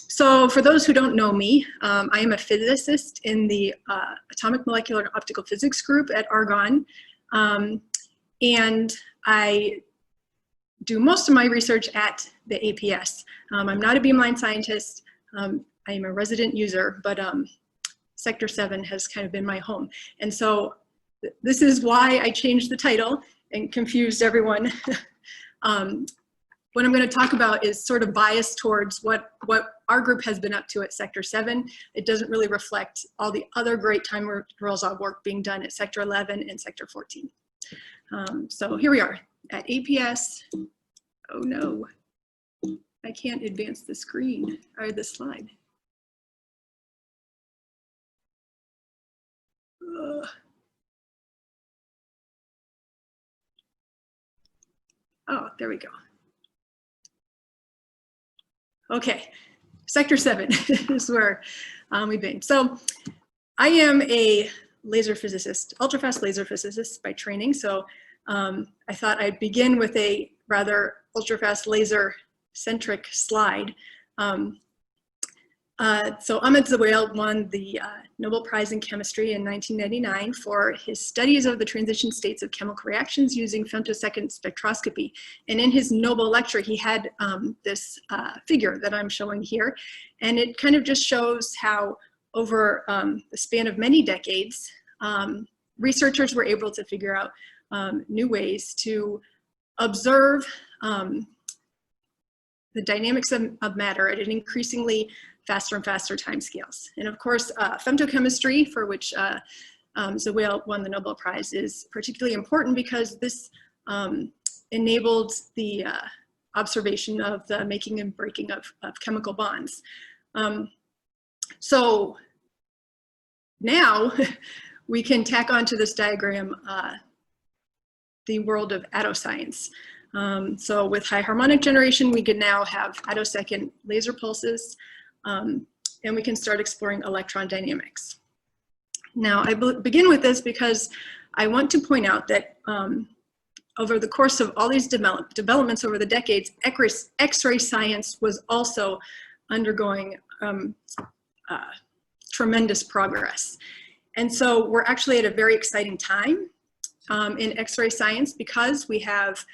So for those who don't know me, I am a physicist in the Atomic Molecular and Optical Physics group at Argonne. And I do most of my research at the APS. I'm not a beamline scientist. I am a resident user, but Sector 7 has kind of been my home. And so this is why I changed the title and confused everyone. What I'm going to talk about is sort of biased towards what our group has been up to at Sector 7. It doesn't really reflect all the other great time resolve work being done at Sector 11 and Sector 14. So here we are at APS. Oh no, I can't advance the screen or the slide. Oh, there we go. Okay, Sector 7 is where we've been. So I am a laser physicist, ultrafast laser physicist by training. So I thought I'd begin with a rather ultrafast laser centric slide. So Ahmed Zewail won the Nobel Prize in Chemistry in 1999 for his studies of the transition states of chemical reactions using femtosecond spectroscopy. And in his Nobel lecture, he had this figure that I'm showing here. And it kind of just shows how over the span of many decades, researchers were able to figure out new ways to observe the dynamics of matter at an increasingly faster and faster timescales. And of course, femtochemistry, for which Zewail won the Nobel Prize, is particularly important because this enabled the observation of the making and breaking of chemical bonds. So now we can tack onto this diagram the world of attoscience. So with high harmonic generation, we can now have attosecond laser pulses, and we can start exploring electron dynamics. Now, I begin with this because I want to point out that over the course of all these developments over the decades, X-ray science was also undergoing tremendous progress. And so we're actually at a very exciting time in X-ray science because we have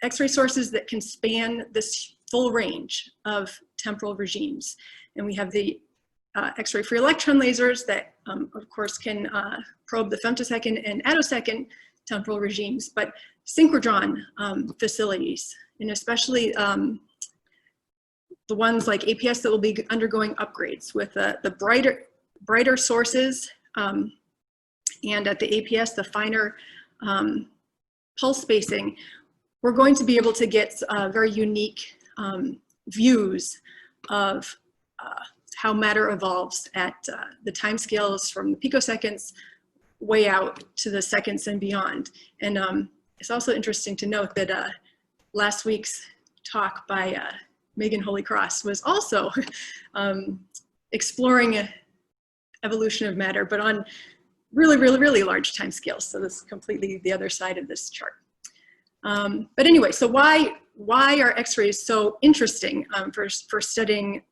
X-ray sources that can span this full range of temporal regimes. And we have the X-ray free electron lasers that, of course, can probe the femtosecond and attosecond temporal regimes, but synchrotron facilities, and especially the ones like APS that will be undergoing upgrades with the brighter sources, and at the APS, the finer pulse spacing, we're going to be able to get very unique views of how matter evolves at the timescales from the picoseconds way out to the seconds and beyond. And it's also interesting to note that last week's talk by Megan Holycross was also exploring evolution of matter, but on really large timescales. So this is completely the other side of this chart. But anyway, so why are X-rays so interesting for studying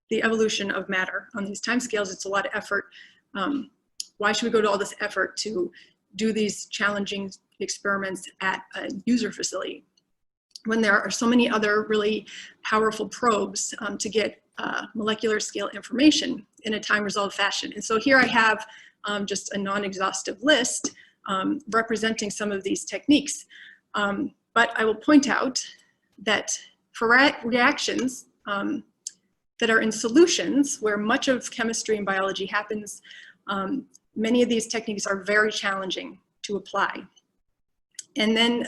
the evolution of matter on these timescales? It's a lot of effort. Why should we go to all this effort to do these challenging experiments at a user facility when there are so many other really powerful probes to get molecular scale information in a time-resolved fashion? And so here I have just a non-exhaustive list representing some of these techniques. But I will point out that for reactions that are in solutions where much of chemistry and biology happens, many of these techniques are very challenging to apply. And then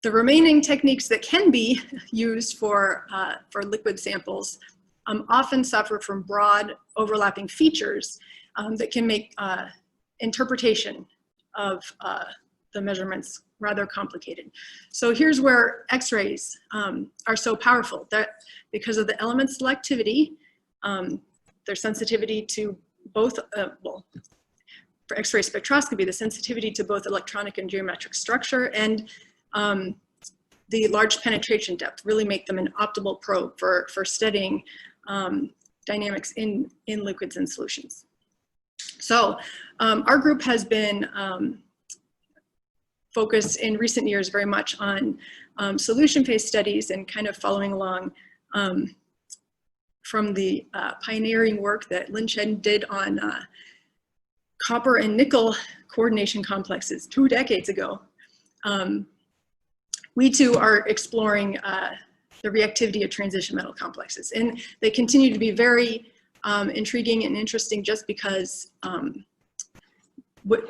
the remaining techniques that can be used for liquid samples often suffer from broad overlapping features that can make interpretation of the measurements rather complicated. So here's where X-rays are so powerful, that because of the element selectivity, their sensitivity to both, well, for X-ray spectroscopy, the sensitivity to both electronic and geometric structure, and the large penetration depth, really make them an optimal probe for studying dynamics in liquids and solutions. So our group has been focused in recent years very much on solution phase studies and kind of following along from the pioneering work that Lin Chen did on copper and nickel coordination complexes 2 decades ago. We too are exploring the reactivity of transition metal complexes, and they continue to be very intriguing and interesting just because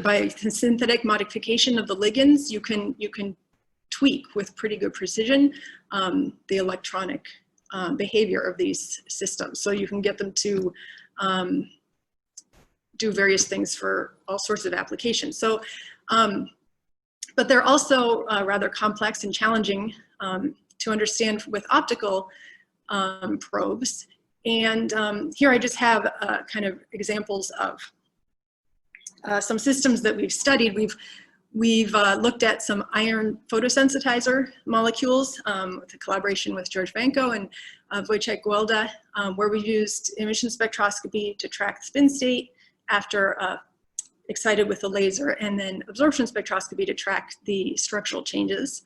by synthetic modification of the ligands, you can tweak with pretty good precision the electronic behavior of these systems. So you can get them to do various things for all sorts of applications. So, but they're also rather complex and challenging to understand with optical probes. And here I just have kind of examples of some systems that we've studied. We've looked at some iron photosensitizer molecules with a collaboration with George Vanko and Wojciech Gwelda, where we used emission spectroscopy to track spin state after excited with a laser, and then absorption spectroscopy to track the structural changes.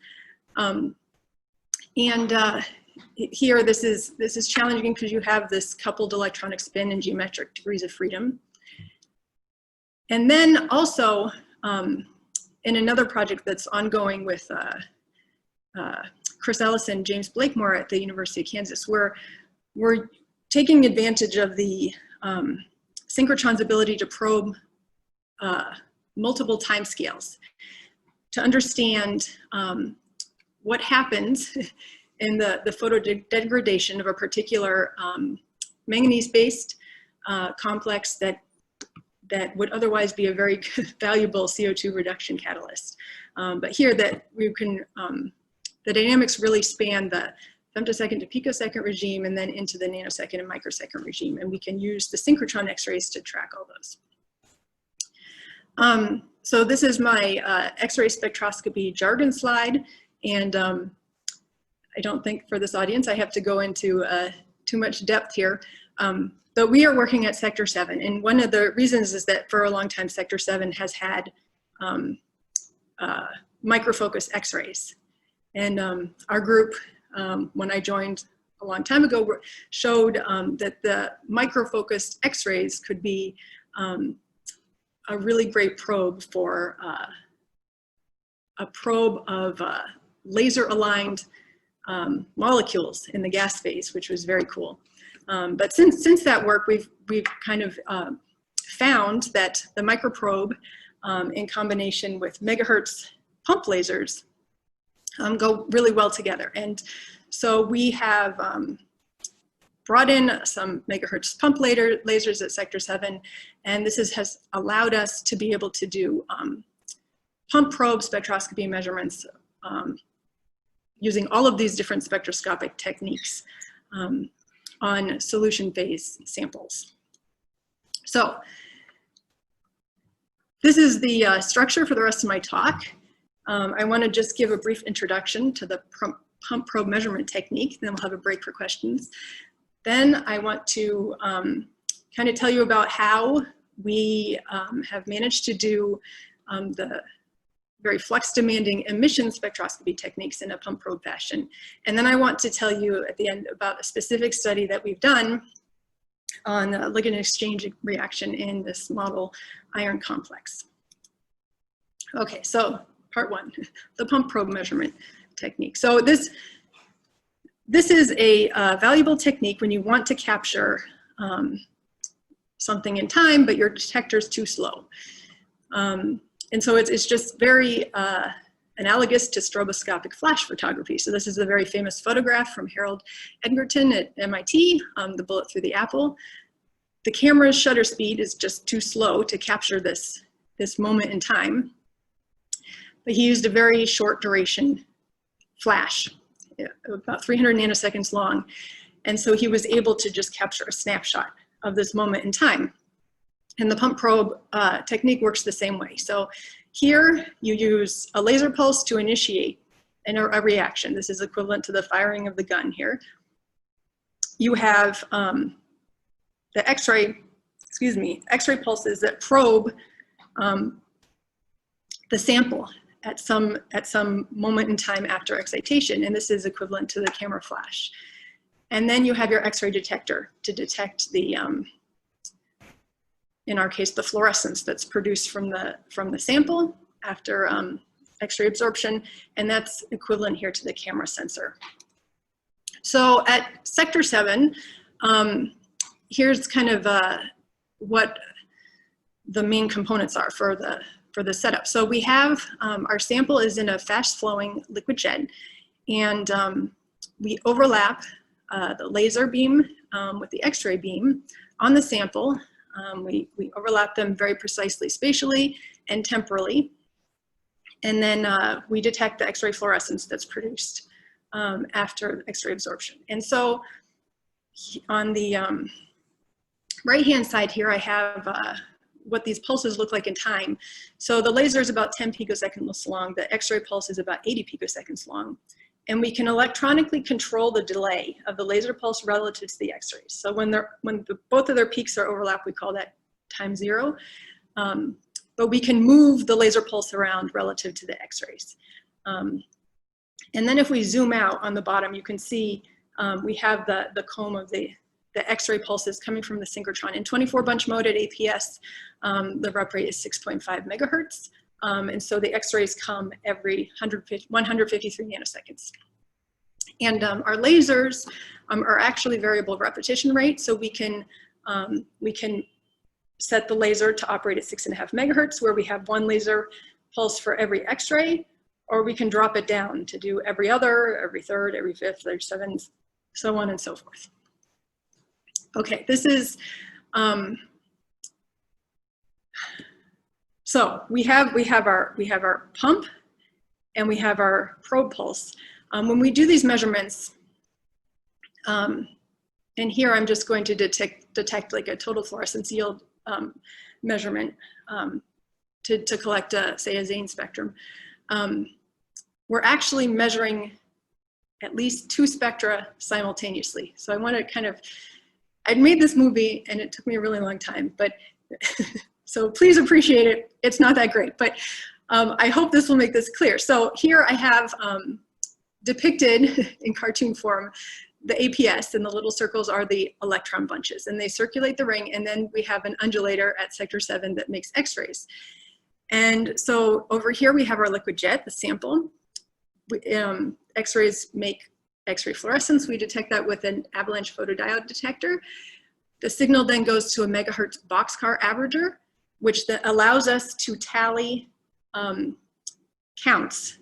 Here, this is challenging because you have this coupled electronic spin and geometric degrees of freedom. And then also, in another project that's ongoing with Chris Ellison, James Blakemore at the University of Kansas, we're taking advantage of the synchrotron's ability to probe multiple timescales to understand what happens in the photodegradation of a particular manganese-based complex that would otherwise be a very valuable CO2 reduction catalyst. But here that we can, the dynamics really span the femtosecond to picosecond regime and then into the nanosecond and microsecond regime. And we can use the synchrotron X-rays to track all those. So this is my X-ray spectroscopy jargon slide. And I don't think for this audience I have to go into too much depth here. But we are working at Sector 7, and one of the reasons is that for a long time Sector 7 has had microfocus X-rays. And our group, when I joined a long time ago, showed that the microfocused X-rays could be a really great probe for a probe of laser-aligned molecules in the gas phase, which was very cool. But since that work, we've kind of found that the microprobe in combination with megahertz pump lasers go really well together. And so we have brought in some megahertz pump lasers at Sector 7, and this has allowed us to be able to do pump probe spectroscopy measurements using all of these different spectroscopic techniques on solution phase samples. So this is the structure for the rest of my talk. I want to just give a brief introduction to the pump probe measurement technique, then we'll have a break for questions. Then I want to kind of tell you about how we have managed to do the very flux demanding emission spectroscopy techniques in a pump probe fashion. And then I want to tell you at the end about a specific study that we've done on the ligand exchange reaction in this model iron complex. Okay, so part one, the pump probe measurement technique. So this is a valuable technique when you want to capture something in time, but your detector is too slow. And so it's just very analogous to stroboscopic flash photography. So this is a very famous photograph from Harold Edgerton at MIT, the bullet through the apple. The camera's shutter speed is just too slow to capture this moment in time. But he used a very short duration flash, about 300 nanoseconds long. And so he was able to just capture a snapshot of this moment in time. And the pump probe technique works the same way. So here you use a laser pulse to initiate, a reaction. This is equivalent to the firing of the gun here. You have the X-ray pulses that probe the sample at some moment in time after excitation, and this is equivalent to the camera flash. And then you have your X-ray detector to detect the, in our case, the fluorescence that's produced from the sample after X-ray absorption, and that's equivalent here to the camera sensor. So at sector 7, here's kind of what the main components are for the setup. So we have, our sample is in a fast flowing liquid jet, and we overlap the laser beam with the X-ray beam on the sample. We overlap them very precisely spatially and temporally. And then we detect the X-ray fluorescence that's produced after X-ray absorption. And so on the right-hand side here, I have what these pulses look like in time. So the laser is about 10 picoseconds long. The X-ray pulse is about 80 picoseconds long. And we can electronically control the delay of the laser pulse relative to the X-rays. So when both of their peaks are overlapped, we call that time 0. But we can move the laser pulse around relative to the X-rays. And then if we zoom out on the bottom, you can see we have the comb of the X-ray pulses coming from the synchrotron. In 24 bunch mode at APS, the rep rate is 6.5 megahertz. And so the X-rays come every 153 nanoseconds. And our lasers are actually variable repetition rate, so we can set the laser to operate at 6.5 megahertz, where we have one laser pulse for every X-ray, or we can drop it down to do every other, every third, every fifth, every seventh, so on and so forth. Okay, this is, so we have our pump and we have our probe pulse. When we do these measurements, and here I'm just going to detect like a total fluorescence yield measurement to collect, say, a Zane spectrum. We're actually measuring at least 2 spectra simultaneously. So I want to kind of, I'd made this movie and it took me a really long time, but so please appreciate it. It's not that great, but I hope this will make this clear. So here I have depicted in cartoon form the APS, and the little circles are the electron bunches, and they circulate the ring, and then we have an undulator at sector 7 that makes X-rays. And so over here we have our liquid jet, the sample. X-rays make X-ray fluorescence. We detect that with an avalanche photodiode detector. The signal then goes to a megahertz boxcar averager, which allows us to tally counts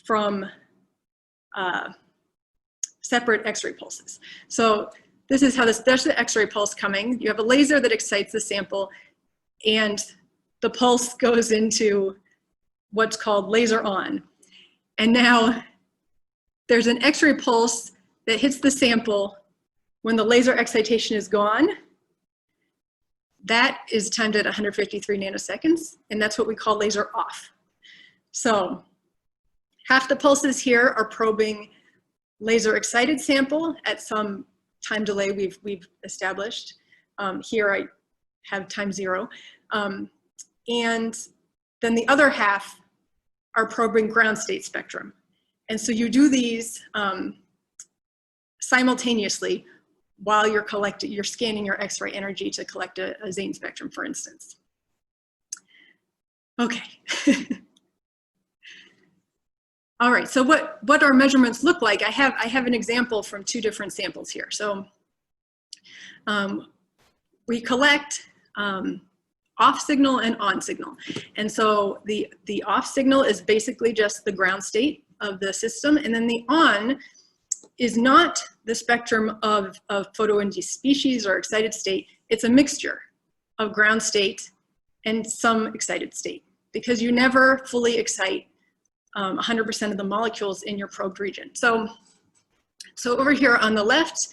from separate X-ray pulses. So this is how there's the X-ray pulse coming. You have a laser that excites the sample, and the pulse goes into what's called laser on. And now there's an X-ray pulse that hits the sample when the laser excitation is gone. That is timed at 153 nanoseconds, and that's what we call laser off. So half the pulses here are probing laser excited sample at some time delay we've established. Here I have time 0. And then the other half are probing ground state spectrum. And so you do these simultaneously while you're scanning your X-ray energy to collect a Zane spectrum, for instance. Okay. All right, so what our measurements look like, I have an example from 2 different samples here. So we collect off signal and on signal. And so the off signal is basically just the ground state of the system, and then the on is not the spectrum of photoinduced species or excited state. It's a mixture of ground state and some excited state, because you never fully excite 100% of the molecules in your probed region. So over here on the left,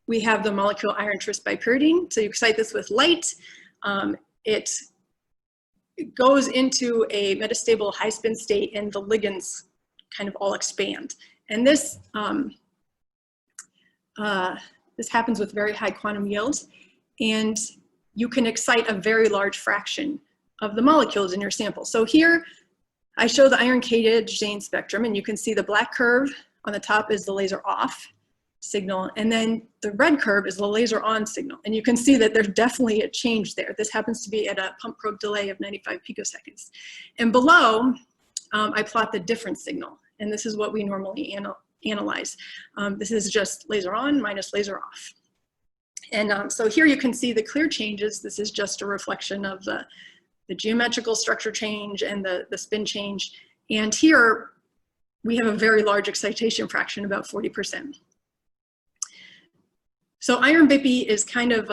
we have the molecule iron tris bipyridine. So you excite this with light. It goes into a metastable high spin state, and the ligands kind of all expand. And this this happens with very high quantum yields, and you can excite a very large fraction of the molecules in your sample. So here I show the iron K-Jane spectrum, and you can see the black curve on the top is the laser off signal, and then the red curve is the laser on signal. And you can see that there's definitely a change there. This happens to be at a pump probe delay of 95 picoseconds. And below, I plot the difference signal, and this is what we normally analyze. This is just laser on minus laser off. And so here you can see the clear changes. This is just a reflection of the geometrical structure change and the spin change. And here we have a very large excitation fraction, about 40%. So iron BIPY is kind of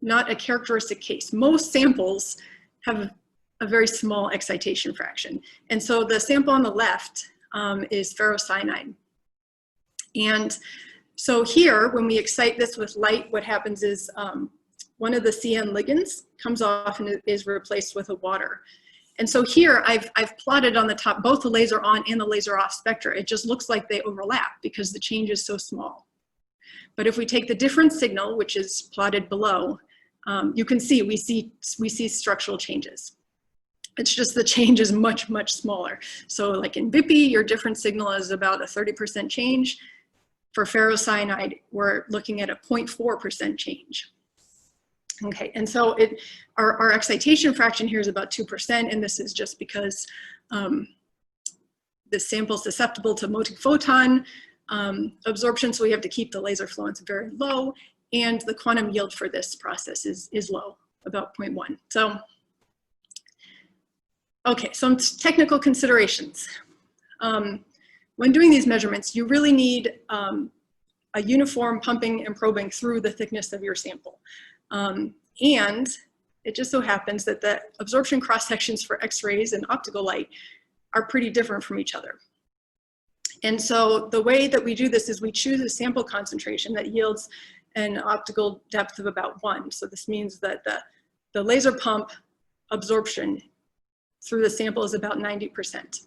not a characteristic case. Most samples have a very small excitation fraction. And so the sample on the left is ferrocyanide. And so here, when we excite this with light, what happens is one of the CN ligands comes off and is replaced with a water. And so here, I've plotted on the top both the laser on and the laser off spectra. It just looks like they overlap because the change is so small. But if we take the difference signal, which is plotted below, you can see we see structural changes. It's just the change is much, much smaller. So like in BIPY, your difference signal is about a 30% change. For ferrocyanide, we're looking at a 0.4% change. Okay, and so our excitation fraction here is about 2%, and this is just because this sample is susceptible to multi-photon absorption, so we have to keep the laser fluence very low, and the quantum yield for this process is low, about 0.1. So, okay, some technical considerations. When doing these measurements, you really need a uniform pumping and probing through the thickness of your sample. And it just so happens that the absorption cross sections for X-rays and optical light are pretty different from each other. And so the way that we do this is we choose a sample concentration that yields an optical depth of about 1. So this means that the laser pump absorption through the sample is about 90%.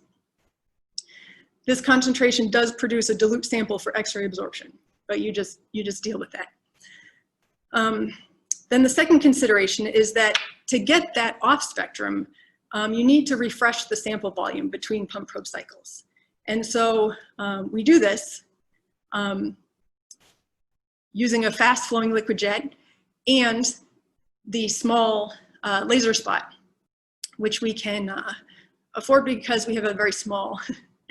This concentration does produce a dilute sample for X-ray absorption, but you just deal with that. Then the second consideration is that to get that off spectrum, you need to refresh the sample volume between pump probe cycles. And so we do this using a fast flowing liquid jet and the small laser spot, which we can afford because we have a very small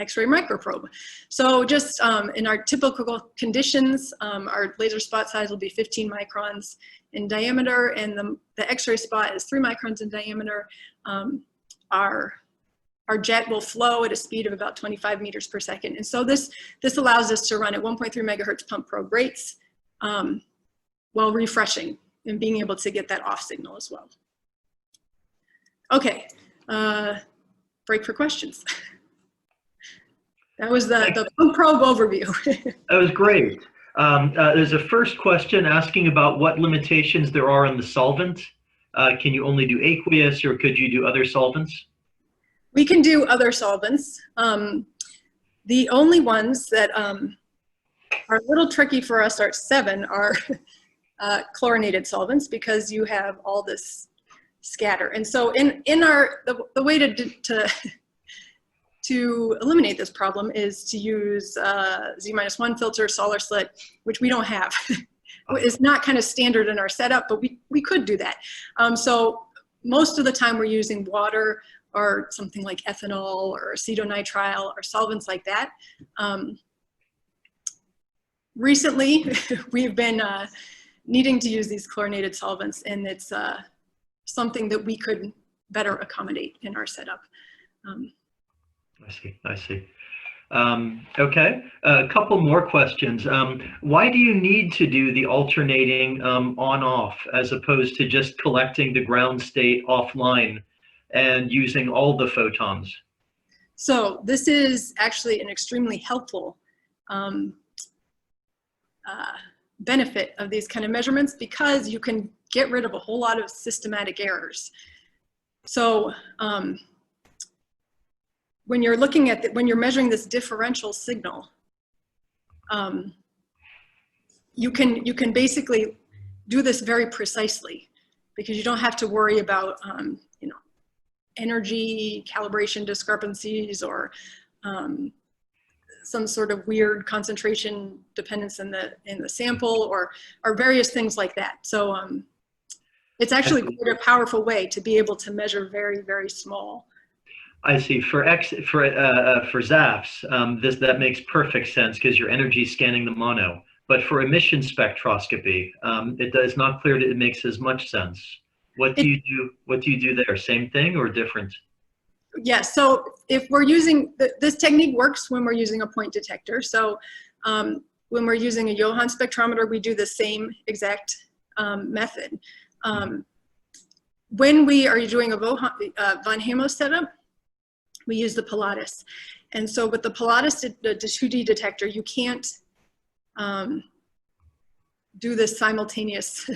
X-ray microprobe. So just in our typical conditions, our laser spot size will be 15 microns in diameter, and the X-ray spot is 3 microns in diameter. Our jet will flow at a speed of about 25 meters per second. And so this allows us to run at 1.3 megahertz pump probe rates while refreshing and being able to get that off signal as well. Okay, break for questions. That was the pump probe overview. That was great. There's a first question asking about what limitations there are in the solvent. Can you only do aqueous, or could you do other solvents? We can do other solvents. The only ones that are a little tricky for us are 7 are chlorinated solvents, because you have all this scatter. And so the way to eliminate this problem is to use Z-1 filter, Solar slit, which we don't have. It's not kind of standard in our setup, but we could do that. So most of the time we're using water or something like ethanol or acetonitrile or solvents like that. Recently, we've been needing to use these chlorinated solvents, and it's something that we could better accommodate in our setup. I see. Okay, a couple more questions. Why do you need to do the alternating on-off as opposed to just collecting the ground state offline and using all the photons? So this is actually an extremely helpful benefit of these kind of measurements, because you can get rid of a whole lot of systematic errors. So when you're looking at when you're measuring this differential signal, you can basically do this very precisely, because you don't have to worry about you know, energy calibration discrepancies or some sort of weird concentration dependence in the sample, or various things like that. So it's actually quite a powerful way to be able to measure very, very small. I see. For ZAFs, that makes perfect sense because your energy is scanning the mono. But for emission spectroscopy, it's not clear that it makes as much sense. What do you do? What do you do there? Same thing or different? Yes. So if we're using this technique works when we're using a point detector. So when we're using a Johann spectrometer, we do the same exact method. When we are doing a von Hemo setup, we use the Pilatus. And so with the Pilatus, the 2D detector, you can't do this simultaneous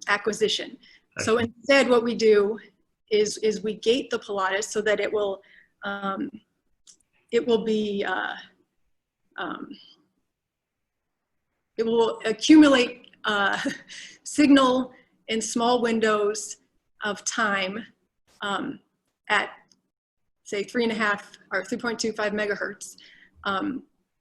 acquisition. So instead, what we do is we gate the Pilatus so that it will accumulate signal in small windows of time at, say, 3.5 or 3.25 megahertz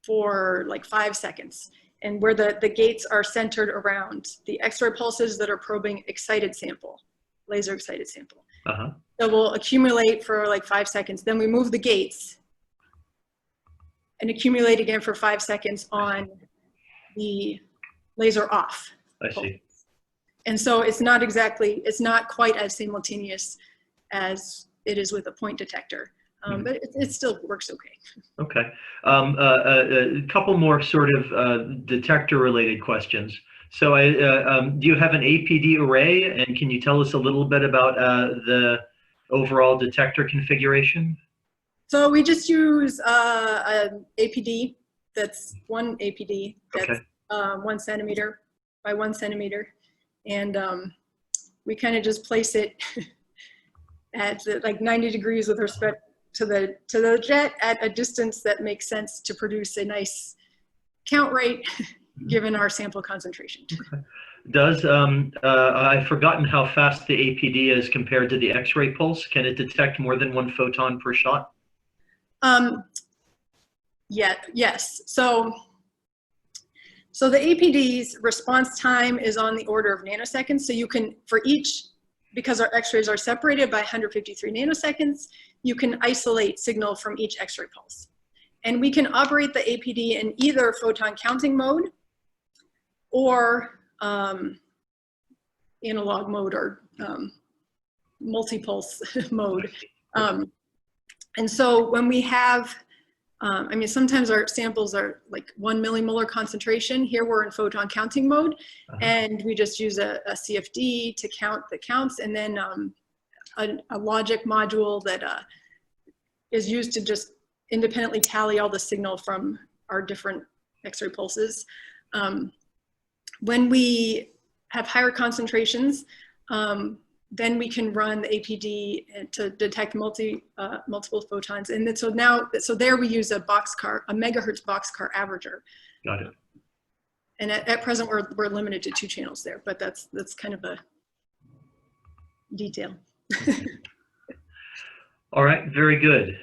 for like 5 seconds, and where the gates are centered around the X-ray pulses that are probing excited sample, laser excited sample. So we'll accumulate for like 5 seconds, then we move the gates and accumulate again for 5 seconds on the laser off. I see. And so it's not quite as simultaneous as it is with a point detector, but it still works okay. Okay. A couple more sort of detector-related questions. So do you have an APD array, and can you tell us a little bit about the overall detector configuration? So we just use an APD that's one APD that's 1 centimeter by 1 centimeter. And we kind of just place it at like 90 degrees with respect to the jet at a distance that makes sense to produce a nice count rate given our sample concentration. Does, I've forgotten how fast the APD is compared to the X-ray pulse. Can it detect more than 1 photon per shot? Yes. So the APD's response time is on the order of nanoseconds. So you can, for each, because our X-rays are separated by 153 nanoseconds, you can isolate signal from each X-ray pulse. And we can operate the APD in either photon counting mode or analog mode or multi-pulse mode. And so when we have, I mean, sometimes our samples are like 1 millimolar concentration. Here we're in photon counting mode, and we just use a CFD to count the counts, and then a logic module that is used to just independently tally all the signal from our different X-ray pulses. When we have higher concentrations, then we can run the APD to detect multiple photons. And then so there we use a megahertz boxcar averager. Got it. And at present we're limited to 2 channels there, but that's kind of a detail. All right, very good.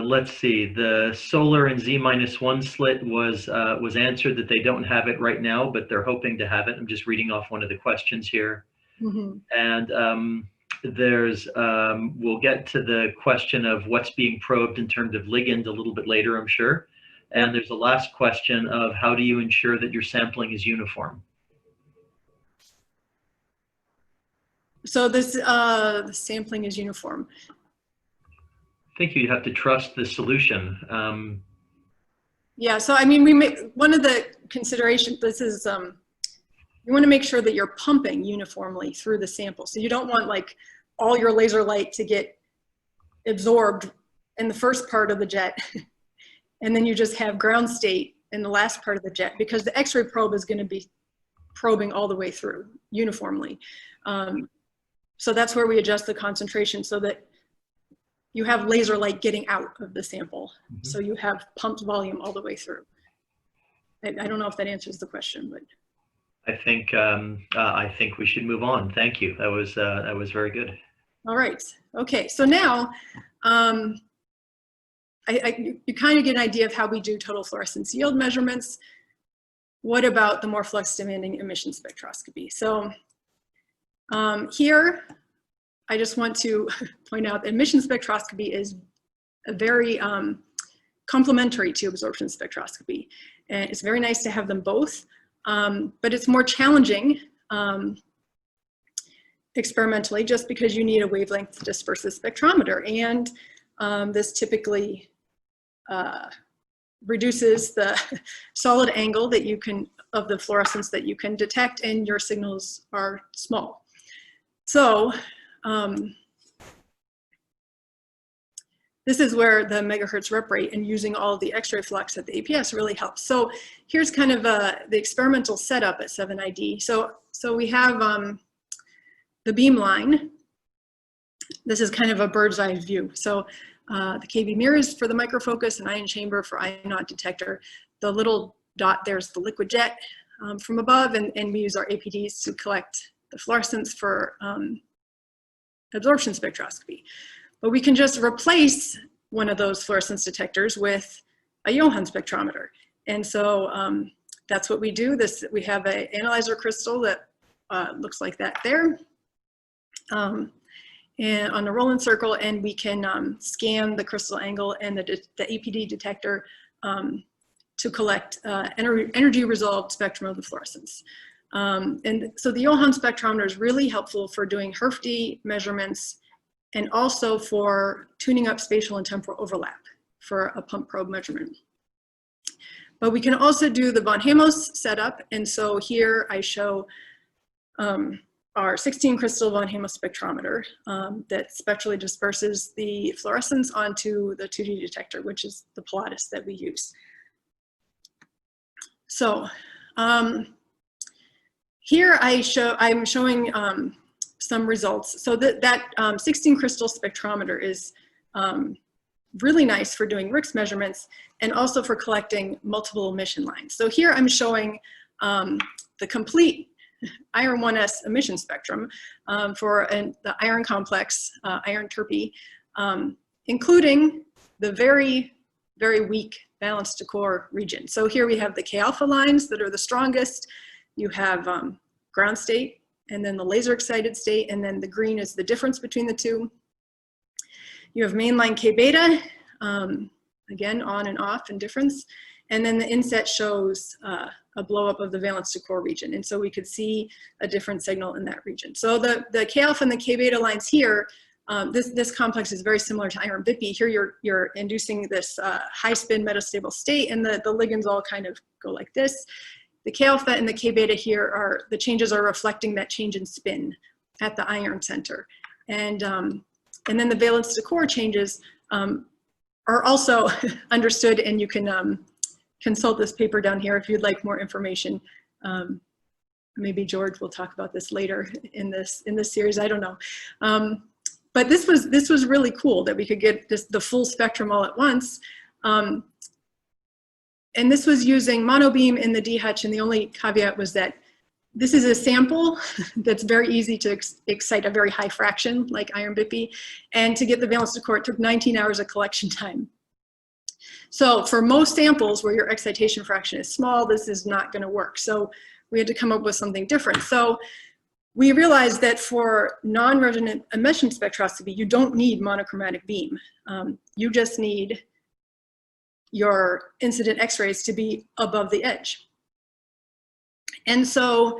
Let's see, the solar and Z-1 slit was answered that they don't have it right now, but they're hoping to have it. I'm just reading off one of the questions here. And there's, we'll get to the question of what's being probed in terms of ligand a little bit later, I'm sure. And there's a last question of how do you ensure that your sampling is uniform? So this, the sampling is uniform. I think you have to trust the solution. Yeah, so I mean, one of the considerations, this is, you want to make sure that you're pumping uniformly through the sample. So you don't want like all your laser light to get absorbed in the first part of the jet, and then you just have ground state in the last part of the jet, because the X-ray probe is going to be probing all the way through uniformly. So that's where we adjust the concentration so that you have laser light getting out of the sample. Mm-hmm. So you have pumped volume all the way through. I don't know if that answers the question, but. I think we should move on. Thank you. That was very good. All right. Okay. So now, you kind of get an idea of how we do total fluorescence yield measurements. What about the more flux demanding emission spectroscopy? So here, I just want to point out that emission spectroscopy is a very complementary to absorption spectroscopy. And it's very nice to have them both, but it's more challenging experimentally just because you need a wavelength dispersive spectrometer. And this typically reduces the solid angle that you can, of the fluorescence that you can detect, and your signals are small. So this is where the megahertz rep rate and using all the X-ray flux at the APS really helps. So here's kind of the experimental setup at 7ID. So we have the beam line. This is kind of a bird's eye view. So the KV mirrors for the microfocus, an ion chamber for ion detector. The little dot there's the liquid jet from above, and we use our APDs to collect the fluorescence for absorption spectroscopy. But we can just replace one of those fluorescence detectors with a Johann spectrometer. And so that's what we do. We have an analyzer crystal that looks like that there. And on the Rowland circle, and we can scan the crystal angle and the APD detector to collect energy resolved spectrum of the fluorescence. And so the Johann spectrometer is really helpful for doing HRFD measurements and also for tuning up spatial and temporal overlap for a pump probe measurement. But we can also do the von Hamos setup. And so here I show our 16 crystal von Hamos spectrometer that spectrally disperses the fluorescence onto the 2D detector, which is the Pilatus that we use. So here I'm showing some results. So that 16 crystal spectrometer is really nice for doing RIX measurements and also for collecting multiple emission lines. So here I'm showing the complete iron 1s emission spectrum for the iron complex, iron terpy, including the very, very weak balanced to core region. So here we have the K alpha lines that are the strongest. You have ground state, and then the laser excited state, and then the green is the difference between the two. You have mainline K beta, again, on and off and difference. And then the inset shows a blow up of the valence to core region. And so we could see a different signal in that region. So the K alpha and the K beta lines here, this complex is very similar to iron BP. Here you're inducing this high spin metastable state, and the ligands all kind of go like this. The K alpha and the K beta here the changes are reflecting that change in spin at the iron center. And then the valence to core changes are also understood, and you can consult this paper down here if you'd like more information. Maybe George will talk about this later in this series, I don't know. But this was really cool that we could get the full spectrum all at once. And this was using monobeam in the D hutch, and the only caveat was that this is a sample that's very easy to excite a very high fraction, like iron BP, and to get the valence to core, it took 19 hours of collection time. So for most samples where your excitation fraction is small, this is not going to work. So we had to come up with something different. So we realized that for non-resonant emission spectroscopy, you don't need monochromatic beam. You just need your incident X-rays to be above the edge. And so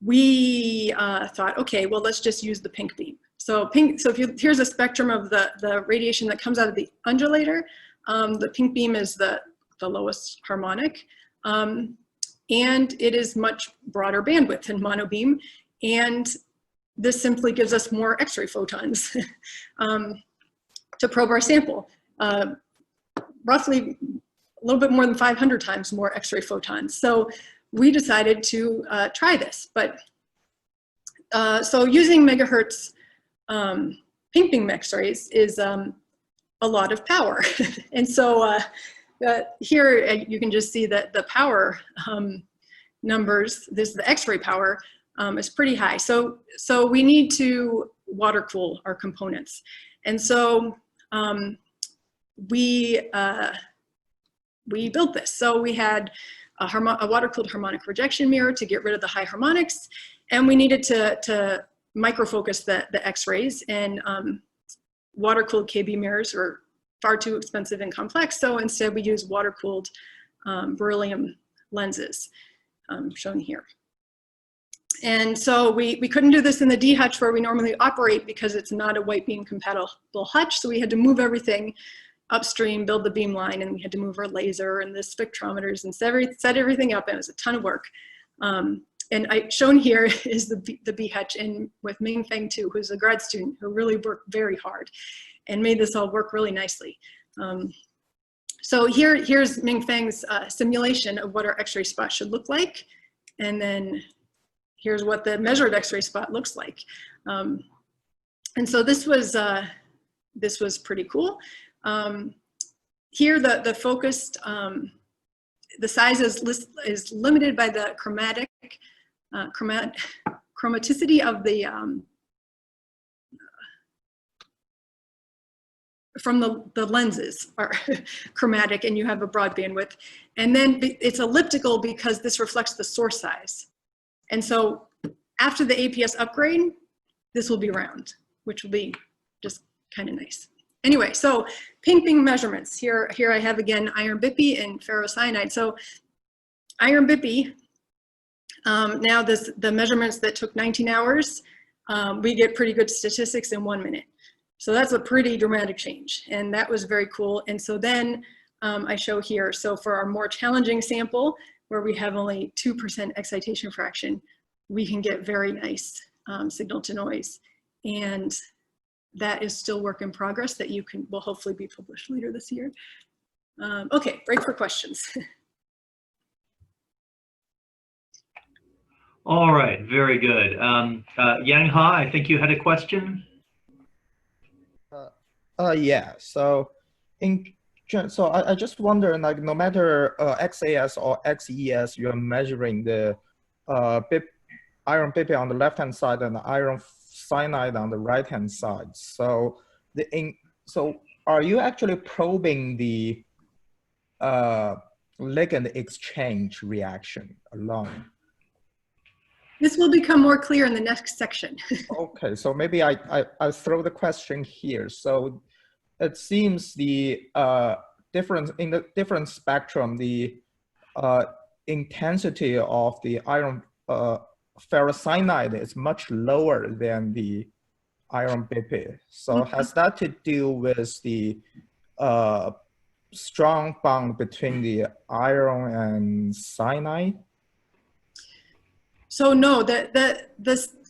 we thought, okay, well, let's just use the pink beam. So here's a spectrum of the radiation that comes out of the undulator. The pink beam is the lowest harmonic, and it is much broader bandwidth than monobeam, and this simply gives us more X-ray photons to probe our sample. Roughly a little bit more than 500 times more X-ray photons. So we decided to try this. But so using megahertz pink beam X-rays is a lot of power. And so here you can just see that the power numbers, this is the X-ray power, is pretty high. So we need to water cool our components. And so we built this. So we had a water-cooled harmonic rejection mirror to get rid of the high harmonics, and we needed to microfocus the X-rays, and water-cooled KB mirrors were far too expensive and complex, so instead we used water-cooled beryllium lenses, shown here. And so we couldn't do this in the D hutch where we normally operate because it's not a white beam compatible hutch, so we had to move everything upstream, build the beam line, and we had to move our laser and the spectrometers and set everything up, and it was a ton of work. And shown here is the B hutch, and with Ming Feng too, who's a grad student who really worked very hard and made this all work really nicely. So here's Ming Feng's simulation of what our X-ray spot should look like, and then here's what the measured X-ray spot looks like. And so this was pretty cool. Here the focused, the size is limited by the chromaticity of the, from the lenses are chromatic, and you have a broad bandwidth. And then it's elliptical because this reflects the source size. And so after the APS upgrade, this will be round, which will be just kind of nice. Anyway, so pink beam measurements. Here I have again iron bippy and ferrocyanide. So iron bippy, now the measurements that took 19 hours, we get pretty good statistics in 1 minute. So that's a pretty dramatic change, and that was very cool. And so then I show here, so for our more challenging sample, where we have only 2% excitation fraction, we can get very nice signal to noise. And that is still work in progress that will hopefully be published later this year. Okay, break for questions. All right, very good. Yang Ha, I think you had a question? Yeah, so I just wonder, like, no matter XAS or XES, you're measuring the iron bippy on the left-hand side and the iron cyanide on the right-hand side. So are you actually probing the ligand exchange reaction alone? This will become more clear in the next section. Okay, so maybe I throw the question here. So it seems the difference in the different spectrum, the intensity of the iron ferrocyanide is much lower than the iron bippy. So has that to do with the strong bond between the iron and cyanide? So no,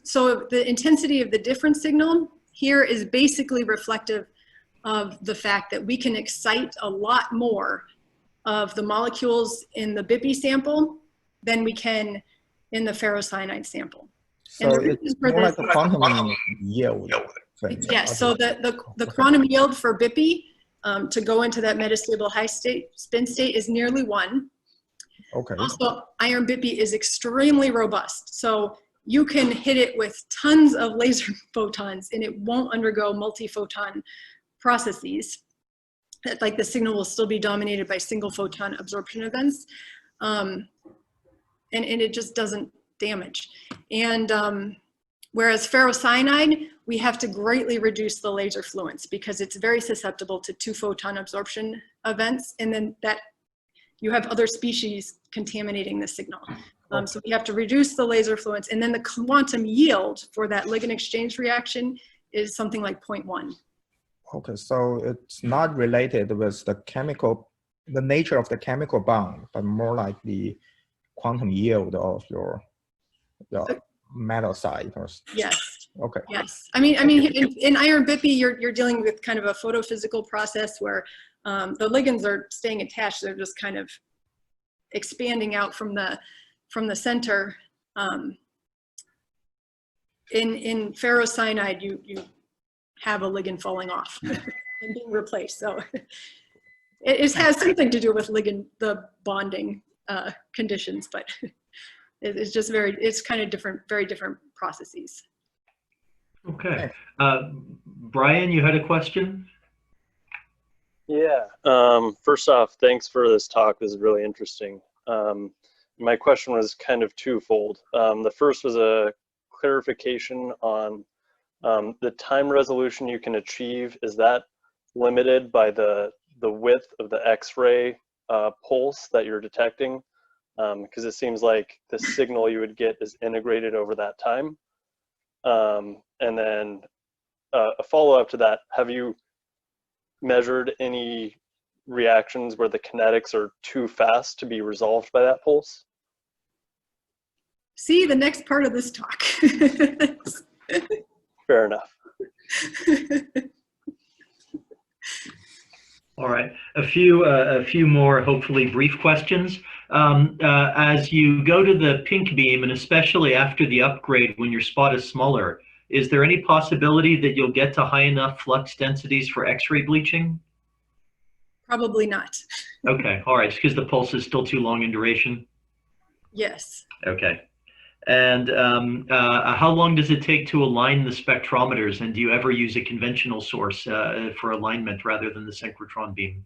so the intensity of the difference signal here is basically reflective of the fact that we can excite a lot more of the molecules in the bippy sample than we can in the ferrocyanide sample. So it's more like a quantum yield thing. Yes, so the quantum yield for bippy to go into that metastable high spin state is nearly 1. Okay. Also, iron bippy is extremely robust. So you can hit it with tons of laser photons and it won't undergo multi-photon processes. Like the signal will still be dominated by single photon absorption events. And it just doesn't damage. And whereas ferrocyanide, we have to greatly reduce the laser fluence because it's very susceptible to 2 photon absorption events. And then that you have other species contaminating the signal. So we have to reduce the laser fluence, and then the quantum yield for that ligand exchange reaction is something like 0.1. Okay, so it's not related with the nature of the chemical bond, but more like the quantum yield of your metal side. Yes. Okay. Yes. I mean, in iron bippy, you're dealing with kind of a photophysical process where the ligands are staying attached. They're just kind of expanding out from the from the center, in ferrocyanide, you have a ligand falling off and being replaced. So it has something to do with the bonding conditions, but it's just it's kind of different, very different processes. Okay. Brian, you had a question? Yeah. First off, thanks for this talk. This is really interesting. My question was kind of twofold. The first was a clarification on the time resolution you can achieve. Is that limited by the width of the X-ray pulse that you're detecting? Because it seems like the signal you would get is integrated over that time. And then a follow-up to that, have you measured any reactions where the kinetics are too fast to be resolved by that pulse? See the next part of this talk. Fair enough. All right, a few more hopefully brief questions. As you go to the pink beam, and especially after the upgrade when your spot is smaller, is there any possibility that you'll get to high enough flux densities for X-ray bleaching? Probably not. Okay, all right, because the pulse is still too long in duration? Yes. Okay. And how long does it take to align the spectrometers? And do you ever use a conventional source for alignment rather than the synchrotron beam?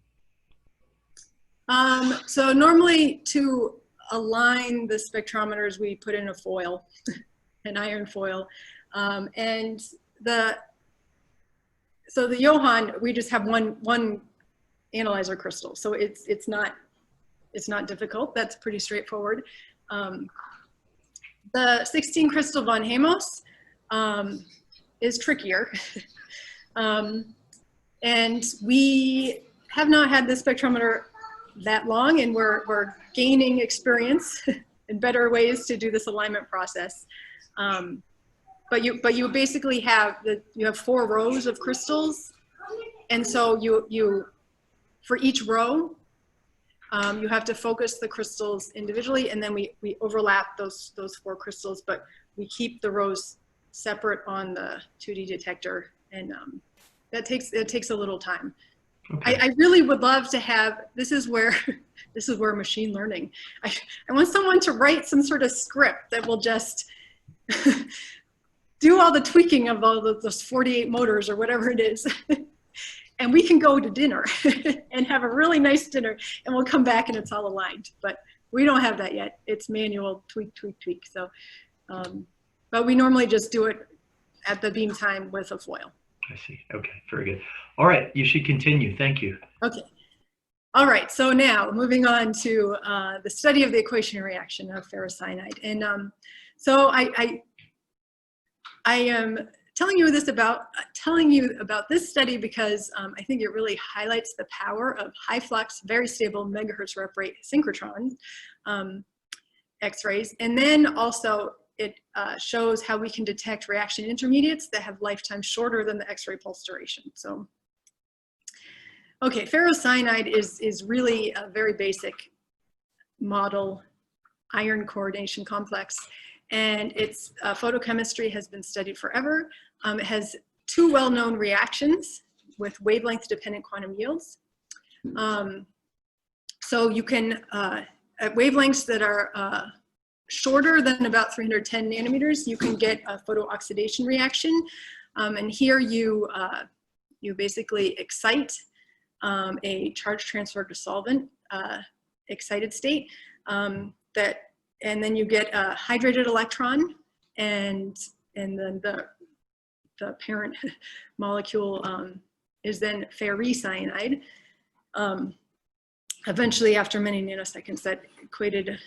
So normally to align the spectrometers, we put in a foil, an iron foil. And so the Johann, we just have one analyzer crystal. So it's not difficult. That's pretty straightforward. The 16 crystal von Hamos is trickier. And we have not had the spectrometer that long, and we're gaining experience and better ways to do this alignment process. But you basically have you have 4 rows of crystals, and so you for each row, you have to focus the crystals individually, and then we overlap those 4 crystals, but we keep the rows separate on the 2D detector, and it takes a little time. Okay. I really would love to have, this is where machine learning, I want someone to write some sort of script that will just do all the tweaking of all those 48 motors or whatever it is. And we can go to dinner and have a really nice dinner, and we'll come back and it's all aligned. But we don't have that yet. It's manual, tweak, tweak, tweak. So, but we normally just do it at the beam time with a foil. I see. Okay, very good. All right, you should continue. Thank you. Okay. All right, so now moving on to the study of the aquation reaction of ferrocyanide. And so I am telling you about this study because I think it really highlights the power of high flux, very stable MHz-repetition-rate synchrotron X-rays, and then also it shows how we can detect reaction intermediates that have lifetimes shorter than the X-ray pulse duration. So, okay, ferrocyanide is really a very basic model iron coordination complex. And its photochemistry has been studied forever. It has 2 well-known reactions with wavelength-dependent quantum yields. So you can, at wavelengths that are shorter than about 310 nanometers, you can get a photooxidation reaction. And here you basically excite a charge transfer to solvent excited state and then you get a hydrated electron, and then the parent molecule is then ferricyanide. Eventually, after many nanoseconds, that equated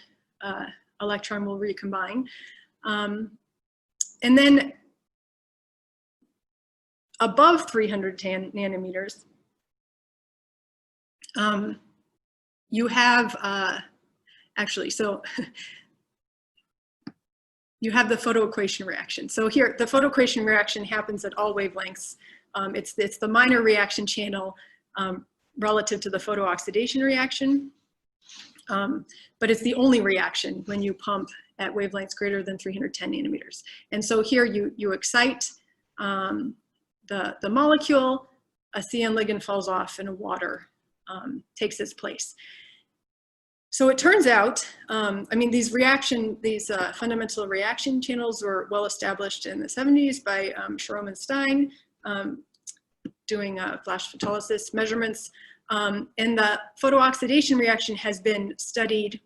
electron will recombine. And then above 310 nanometers, you have, actually, so you have the photoequation reaction. So here, the photoequation reaction happens at all wavelengths. It's the minor reaction channel relative to the photooxidation reaction. But it's the only reaction when you pump at wavelengths greater than 310 nanometers. And so here you excite the molecule, a CN ligand falls off, and a water takes its place. So it turns out, I mean, these fundamental reaction channels were well established in the 70s by Sharom and Stein, doing flash photolysis measurements. And the photooxidation reaction has been studied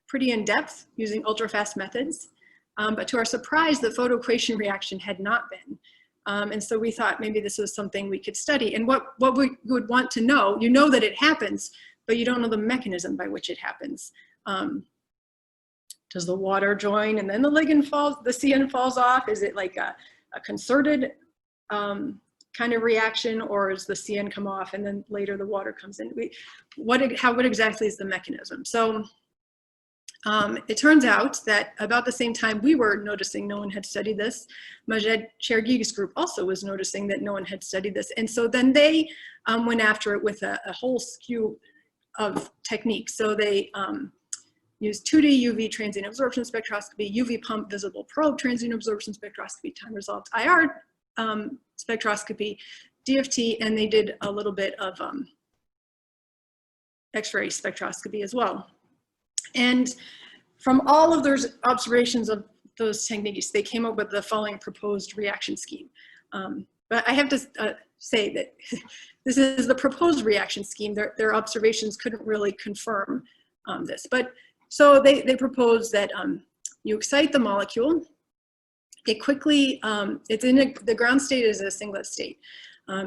pretty in depth using ultrafast methods. But to our surprise, the photoequation reaction had not been. And so we thought maybe this was something we could study. And what we would want to know, you know that it happens, but you don't know the mechanism by which it happens. Does the water join and then the ligand falls, the CN falls off? Is it like a concerted kind of reaction, or does the CN come off and then later the water comes in? What exactly is the mechanism? So it turns out that about the same time we were noticing no one had studied this, Majed Cherghi's group also was noticing that no one had studied this. And so then they went after it with a whole slew of techniques. So they used 2D UV transient absorption spectroscopy, UV pump visible probe transient absorption spectroscopy, time resolved IR spectroscopy, DFT, and they did a little bit of X-ray spectroscopy as well. And from all of those observations of those techniques, they came up with the following proposed reaction scheme. But I have to say that this is the proposed reaction scheme. Their observations couldn't really confirm this. But so they proposed that you excite the molecule. It quickly, the ground state is a singlet state.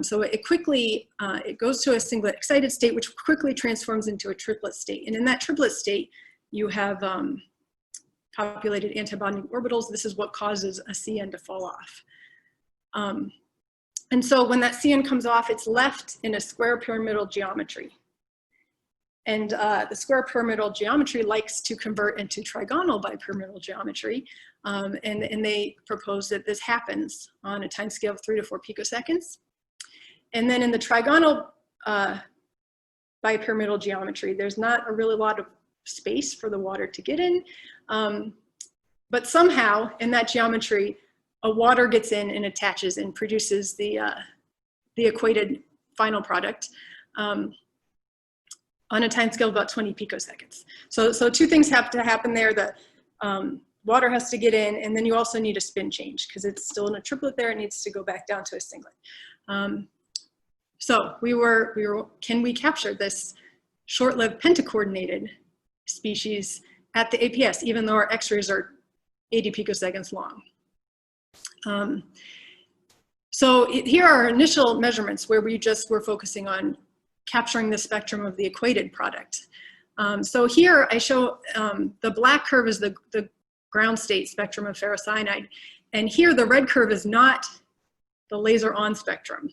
So it quickly, it goes to a singlet excited state, which quickly transforms into a triplet state. And in that triplet state, you have populated antibonding orbitals. This is what causes a CN to fall off. And so when that CN comes off, it's left in a square pyramidal geometry. And the square pyramidal geometry likes to convert into trigonal bipyramidal geometry. And they propose that this happens on a time scale of 3 to 4 picoseconds. And then in the trigonal bipyramidal geometry, there's not a really lot of space for the water to get in. But somehow in that geometry, a water gets in and attaches and produces the equated final product on a time scale of about 20 picoseconds. So two things have to happen there. The water has to get in, and then you also need a spin change because it's still in a triplet there. It needs to go back down to a singlet. So can we capture this short-lived pentacoordinated species at the APS, even though our X-rays are 80 picoseconds long? So here are our initial measurements where we just were focusing on capturing the spectrum of the equated product. So here I show the black curve is the ground state spectrum of ferrocyanide. And here the red curve is not the laser on spectrum.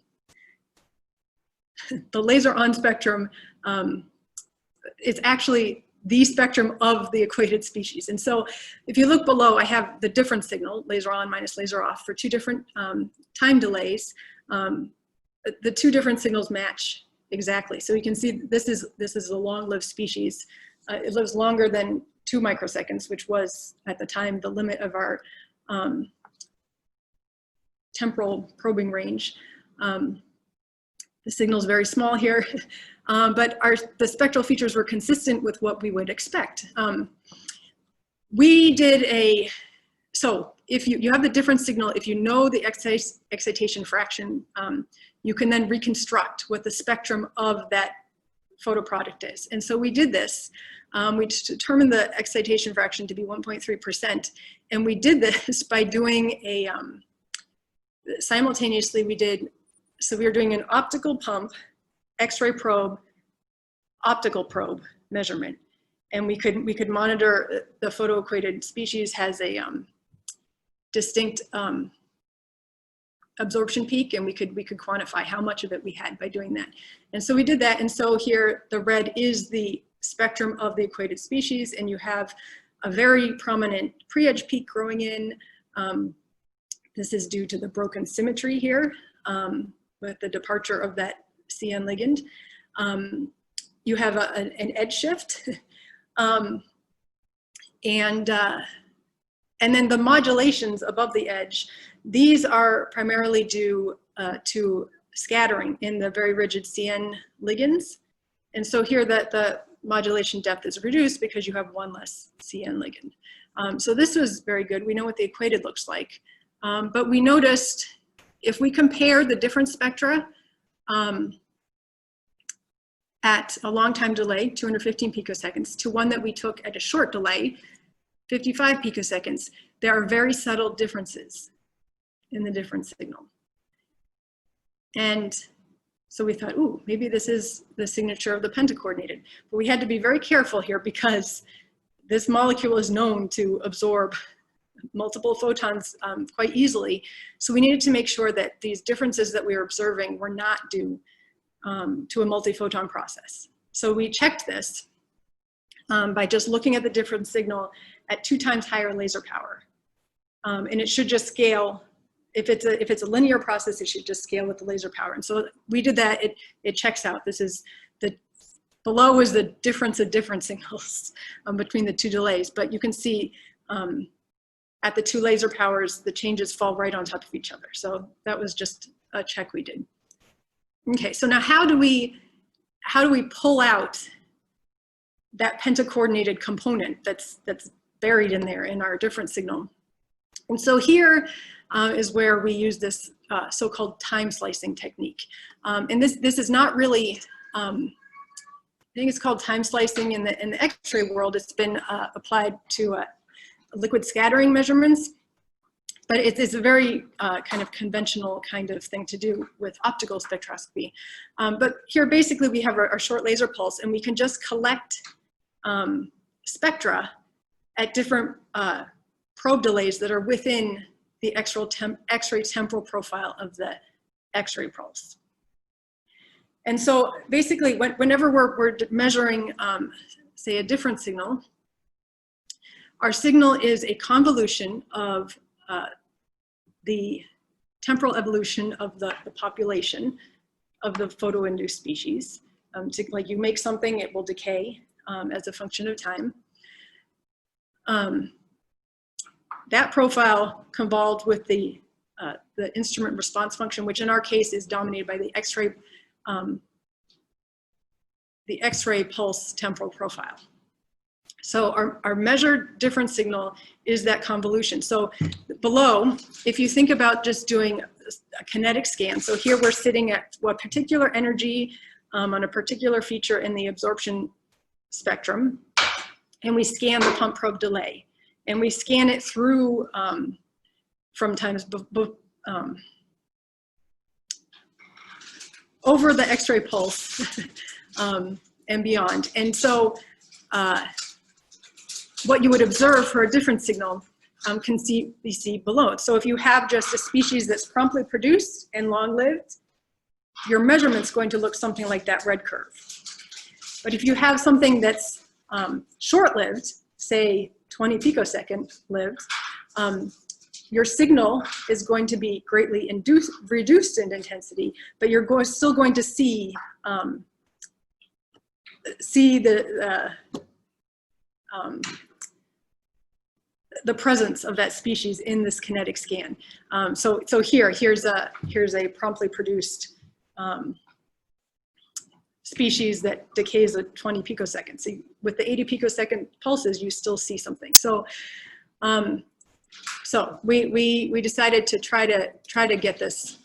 The laser on spectrum is actually the spectrum of the equated species. And so if you look below, I have the different signal, laser on minus laser off, for two different time delays. The two different signals match exactly. So you can see this is a long-lived species. It lives longer than 2 microseconds, which was at the time the limit of our temporal probing range. The signal is very small here, but the spectral features were consistent with what we would expect. We did so if you have the different signal, if you know the excitation fraction, you can then reconstruct what the spectrum of that photoproduct is. And so we did this. We determined the excitation fraction to be 1.3%. And we did this by doing simultaneously so we were doing an optical pump, X-ray probe, optical probe measurement. And we could monitor the photoequated species has a distinct absorption peak, and we could quantify how much of it we had by doing that. And so we did that. And so here the red is the spectrum of the equated species, and you have a very prominent pre-edge peak growing in. This is due to the broken symmetry here with the departure of that CN ligand. You have an edge shift And then the modulations above the edge, these are primarily due to scattering in the very rigid CN ligands. And so here that the modulation depth is reduced because you have one less CN ligand. So this was very good. We know what the equated looks like. But we noticed if we compare the different spectra at a long time delay, 215 picoseconds, to one that we took at a short delay, 55 picoseconds, there are very subtle differences in the different signal. And so we thought, ooh, maybe this is the signature of the pentacoordinated. But we had to be very careful here because this molecule is known to absorb multiple photons quite easily. So we needed to make sure that these differences that we were observing were not due to a multi-photon process. So we checked this by just looking at the different signal at 2 times higher laser power. And it should just scale. If it's a linear process, it should just scale with the laser power. And so we did that. It checks out. This is below is the difference of different signals between the 2 delays. But you can see at the 2 laser powers, the changes fall right on top of each other. So that was just a check we did. Okay, so now how do we pull out that pentacoordinated component that's buried in there in our different signal? And so here is where we use this so-called time slicing technique. And this is not really, I think it's called time slicing in the X-ray world. It's been applied to liquid scattering measurements, but it's a very kind of conventional kind of thing to do with optical spectroscopy. But here basically we have our short laser pulse, and we can just collect spectra at different probe delays that are within the X-ray temporal profile of the X-ray pulse. And so basically whenever we're measuring, say, a different signal, our signal is a convolution of the temporal evolution of the population of the photoinduced species. Like you make something, it will decay as a function of time. That profile convolved with the instrument response function, which in our case is dominated by the X-ray pulse temporal profile. So our measured difference signal is that convolution. So below, if you think about just doing a kinetic scan, so here we're sitting at what particular energy on a particular feature in the absorption spectrum, and we scan the pump probe delay. And we scan it through from times over the X-ray pulse and beyond. And so what you would observe for a different signal can be seen below. So if you have just a species that's promptly produced and long-lived, your measurement's going to look something like that red curve. But if you have something that's short-lived, say 20 picosecond lived, your signal is going to be greatly reduced in intensity, but you're still going to see the presence of that species in this kinetic scan. So here's a promptly produced species that decays at 20 picoseconds. So with the 80 picosecond pulses, you still see something. So, so we decided to try to get this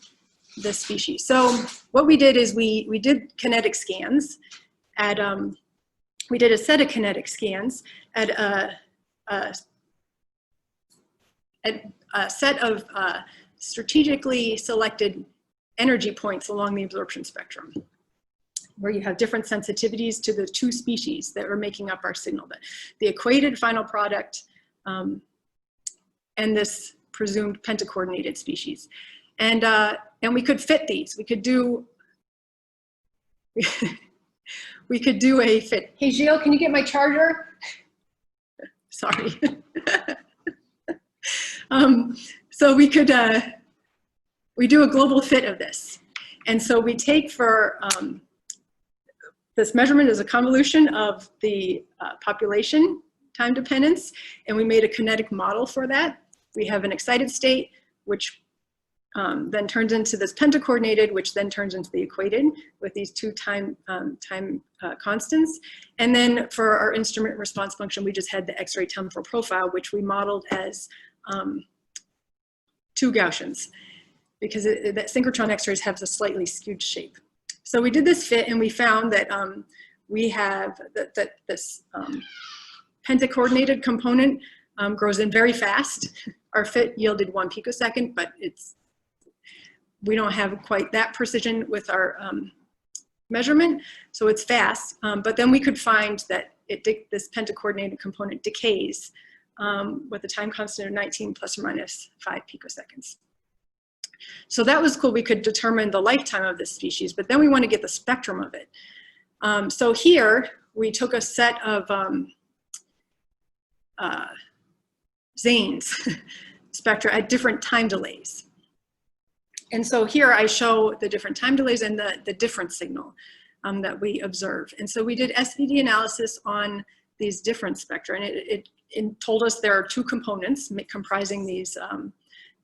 species. So what we did is we did kinetic scans at we did a set of kinetic scans at a set of strategically selected energy points along the absorption spectrum, where you have different sensitivities to the 2 species that are making up our signal, the equated final product and this presumed pentacoordinated species. And we could fit these. We could do a fit. Hey, Gilles, can you get my charger? Sorry. So we could, we do a global fit of this. And so we take for this measurement is a convolution of the population time dependence, and we made a kinetic model for that. We have an excited state, which then turns into this pentacoordinated, which then turns into the equated with these two time constants. And then for our instrument response function, we just had the X-ray temporal profile, which we modeled as two Gaussians, because that synchrotron X-rays have a slightly skewed shape. So we did this fit, and we found that we have this pentacoordinated component grows in very fast. Our fit yielded 1 picosecond, but we don't have quite that precision with our measurement, so it's fast. But then we could find that this pentacoordinated component decays with a time constant of 19 plus or minus 5 picoseconds. So that was cool. We could determine the lifetime of this species, but then we want to get the spectrum of it. So here we took a set of Zane's spectra at different time delays. And so here I show the different time delays and the difference signal that we observe. And so we did SVD analysis on these different spectra, and it told us there are two components comprising these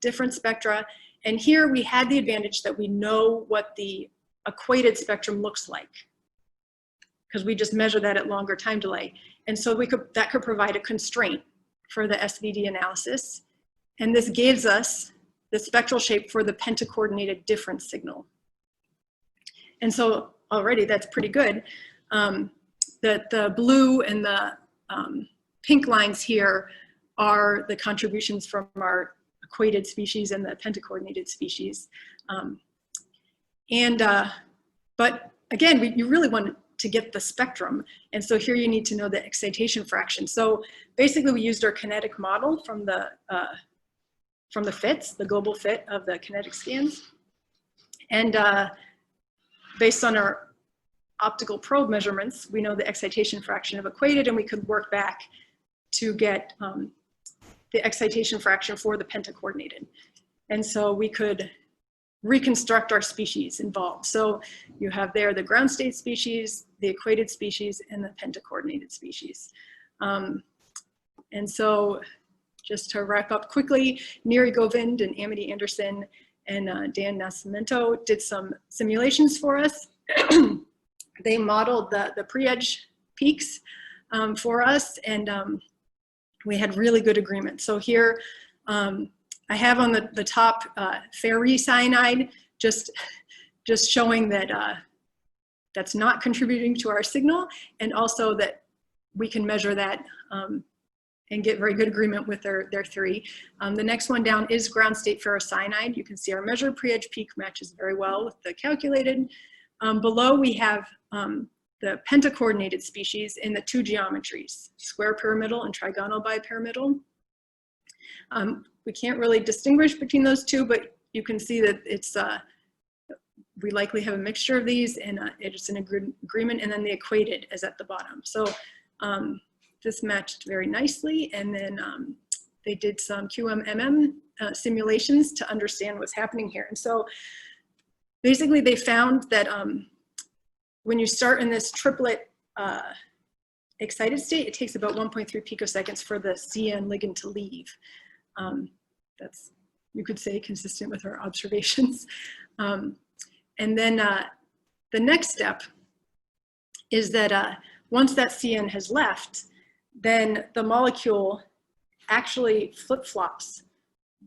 different spectra. And here we had the advantage that we know what the equated spectrum looks like, because we just measure that at longer time delay. And so that could provide a constraint for the SVD analysis. And this gives us the spectral shape for the pentacoordinated difference signal. And so already that's pretty good. The blue and the pink lines here are the contributions from our equated species and the pentacoordinated species. But again, you really want to get the spectrum. And so here you need to know the excitation fraction. So basically we used our kinetic model from the fits, the global fit of the kinetic scans. And based on our optical probe measurements, we know the excitation fraction of equated, and we could work back to get the excitation fraction for the pentacoordinated. And so we could reconstruct our species involved. So you have there the ground state species, the equated species, and the pentacoordinated species. And so just to wrap up quickly, Neri Govind and Amity Anderson and Dan Nascimento did some simulations for us. They modeled the pre-edge peaks for us, and we had really good agreement. So here I have on the top FeII cyanide, just showing that that's not contributing to our signal, and also that we can measure that and get very good agreement with their theory. The next one down is ground state ferrocyanide. You can see our measured pre-edge peak matches very well with the calculated. Below we have the pentacoordinated species in the two geometries, square pyramidal and trigonal bipyramidal. We can't really distinguish between those two, but you can see that it's, we likely have a mixture of these, and it's an agreement, and then the equated is at the bottom. So this matched very nicely, and then they did some QMMM simulations to understand what's happening here. And so basically they found that when you start in this triplet excited state, it takes about 1.3 picoseconds for the CN ligand to leave. That's, you could say, consistent with our observations. And then the next step is that once that CN has left, then the molecule actually flip-flops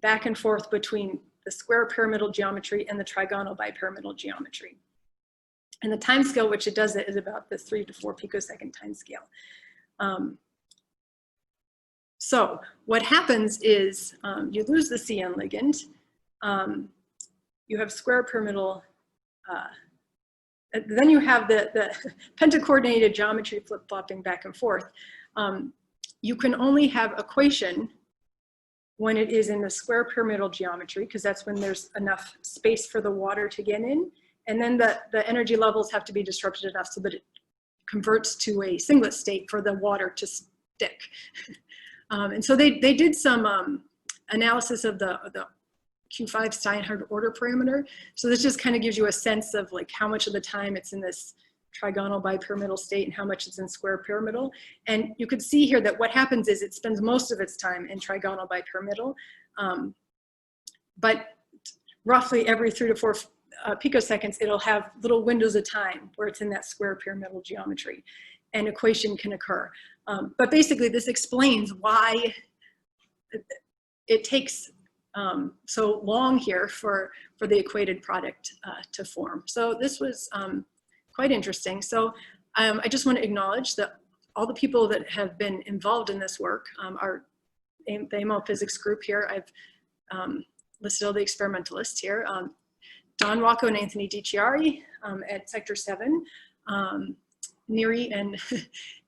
back and forth between the square pyramidal geometry and the trigonal bipyramidal geometry. And the time scale which it does it is about the 3 to 4 picosecond time scale. So what happens is you lose the CN ligand, you have square pyramidal, then you have the pentacoordinated geometry flip-flopping back and forth. You can only have aquation when it is in the square pyramidal geometry, because that's when there's enough space for the water to get in. And then the energy levels have to be disrupted enough so that it converts to a singlet state for the water to stick. And so they did some analysis of the Q5 Steinhard order parameter. So this just kind of gives you a sense of like how much of the time it's in this trigonal bipyramidal state and how much is in square pyramidal. And you could see here that what happens is it spends most of its time in trigonal bipyramidal, but roughly every 3 to 4 picoseconds, it'll have little windows of time where it's in that square pyramidal geometry, and aquation can occur. But basically, this explains why it takes so long here for the equated product to form. So this was quite interesting. So I just want to acknowledge that all the people that have been involved in this work, the AMO physics group here, I've listed all the experimentalists here. Don Rocco and Anthony DiChiari at Sector 7, Neri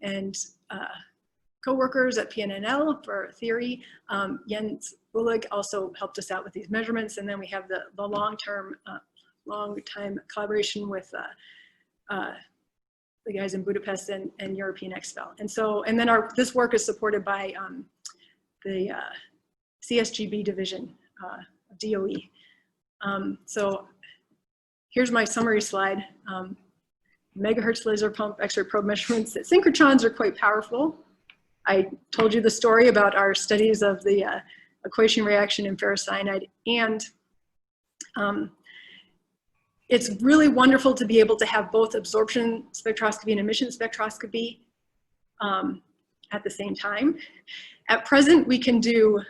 and co-workers at PNNL for theory. Jens Bullig also helped us out with these measurements, and then we have the long-time collaboration with the guys in Budapest and European XFEL. And then this work is supported by the CSGB division of DOE. So here's my summary slide. Megahertz laser pump X-ray probe measurements. Synchrotrons are quite powerful. I told you the story about our studies of the aquation reaction in ferrocyanide, and it's really wonderful to be able to have both absorption spectroscopy and emission spectroscopy at the same time. At present, we can do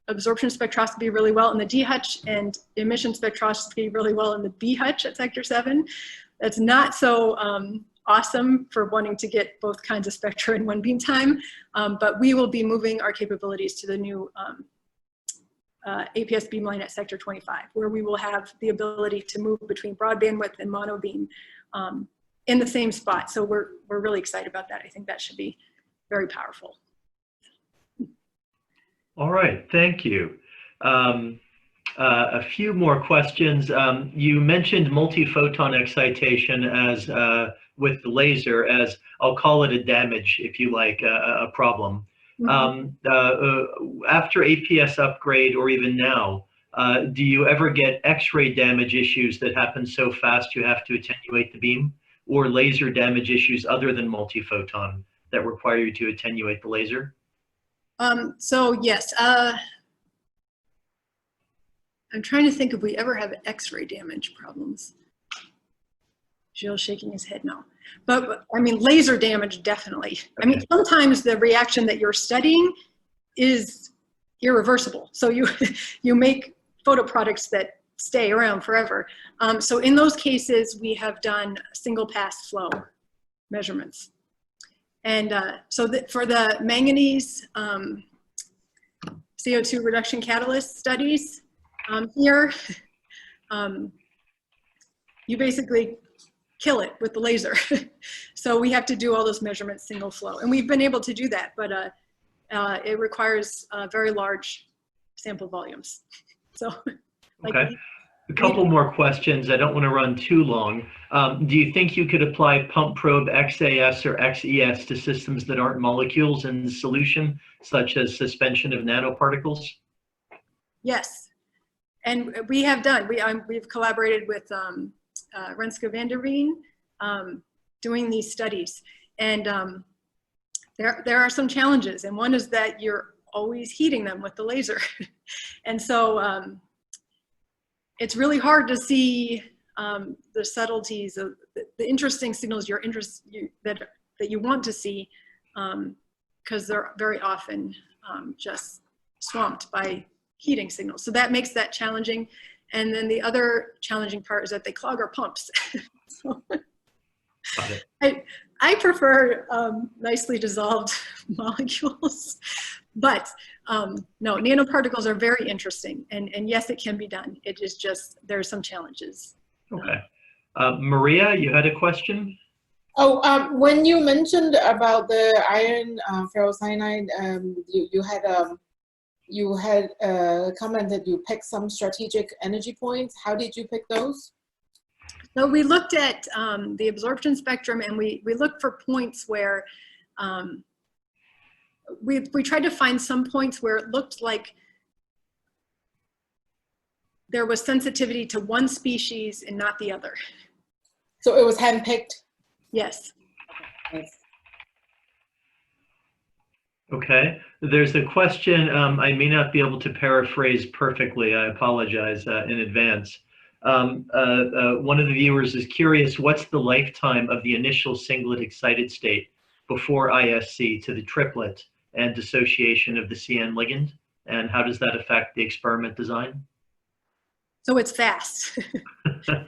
absorption spectroscopy really well in the D hutch and emission spectroscopy really well in the B hutch at Sector 7. That's not so awesome for wanting to get both kinds of spectra in one beam time, but we will be moving our capabilities to the new APS beamline at Sector 25, where we will have the ability to move between broad bandwidth and mono beam in the same spot. So we're really excited about that. I think that should be very powerful. All right, thank you. A few more questions. You mentioned multi-photon excitation as with the laser as, I'll call it a damage, if you like, a problem. Mm-hmm. After APS upgrade or even now, do you ever get X-ray damage issues that happen so fast you have to attenuate the beam, or laser damage issues other than multi-photon that require you to attenuate the laser? So yes, I'm trying to think if we ever have X-ray damage problems. Gilles shaking his head no. But I mean, laser damage, definitely. Okay. I mean, sometimes the reaction that you're studying is irreversible. So you make photoproducts that stay around forever. So in those cases, we have done single pass flow measurements. And so for the manganese CO2 reduction catalyst studies here, you basically kill it with the laser. So we have to do all those measurements single flow. And we've been able to do that, but it requires very large sample volumes. So, okay. A couple more questions. I don't want to run too long. Do you think you could apply pump probe XAS or XES to systems that aren't molecules in solution, such as suspension of nanoparticles? Yes, and we have done. We've collaborated with Renske van der Veen doing these studies, and there are some challenges, and one is that you're always heating them with the laser, and so it's really hard to see the subtleties of the interesting signals that you want to see, because they're very often just swamped by heating signals. So that makes that challenging. And then the other challenging part is that they clog our pumps. So I prefer nicely dissolved molecules, but no, nanoparticles are very interesting, and yes, it can be done. It is just, there's some challenges. Okay. Maria, you had a question? Oh, when you mentioned about the iron ferrocyanide, you had commented you picked some strategic energy points. How did you pick those? So we looked at the absorption spectrum, and we looked for points where we tried to find some points where it looked like there was sensitivity to one species and not the other. So it was handpicked? Yes. Yes. Okay. There's a question. I may not be able to paraphrase perfectly. I apologize in advance. One of the viewers is curious, what's the lifetime of the initial singlet excited state before ISC to the triplet and dissociation of the CN ligand? And how does that affect the experiment design? So it's fast.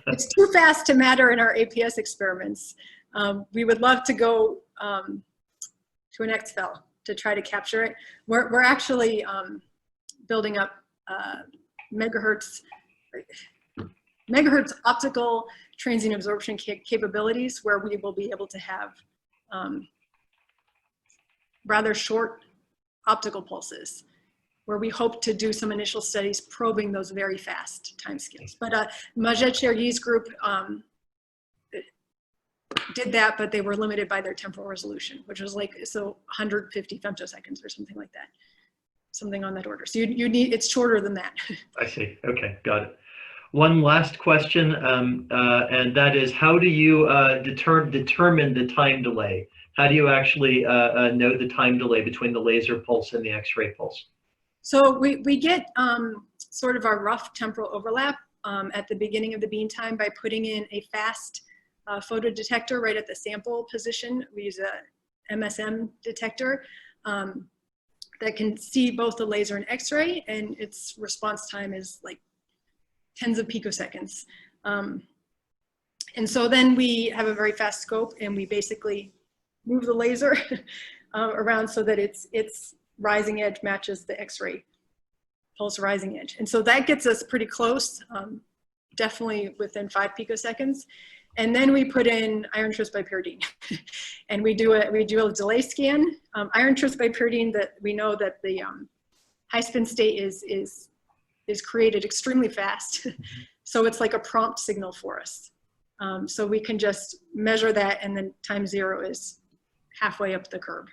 It's too fast to matter in our APS experiments. We would love to go to an XFEL to try to capture it. We're actually building up megahertz optical transient absorption capabilities, where we will be able to have rather short optical pulses, where we hope to do some initial studies probing those very fast timescales. But Majed-Cheryi's group did that, but they were limited by their temporal resolution, which was like, so 150 femtoseconds or something like that, something on that order. So you need, it's shorter than that. I see. Okay, got it. One last question, and that is, how do you determine the time delay? How do you actually know the time delay between the laser pulse and the X-ray pulse? So we get sort of our rough temporal overlap at the beginning of the beam time by putting in a fast photodetector right at the sample position. We use a MSM detector that can see both the laser and X-ray, and its response time is like tens of picoseconds. And so then we have a very fast scope, and we basically move the laser around so that its rising edge matches the X-ray pulse rising edge. And so that gets us pretty close, definitely within 5 picoseconds. And then we put in iron tris bipyridine, and we do a delay scan. Iron tris bipyridine, that we know that the high spin state is created extremely fast. So it's like a prompt signal for us. So we can just measure that, and then time zero is halfway up the curve.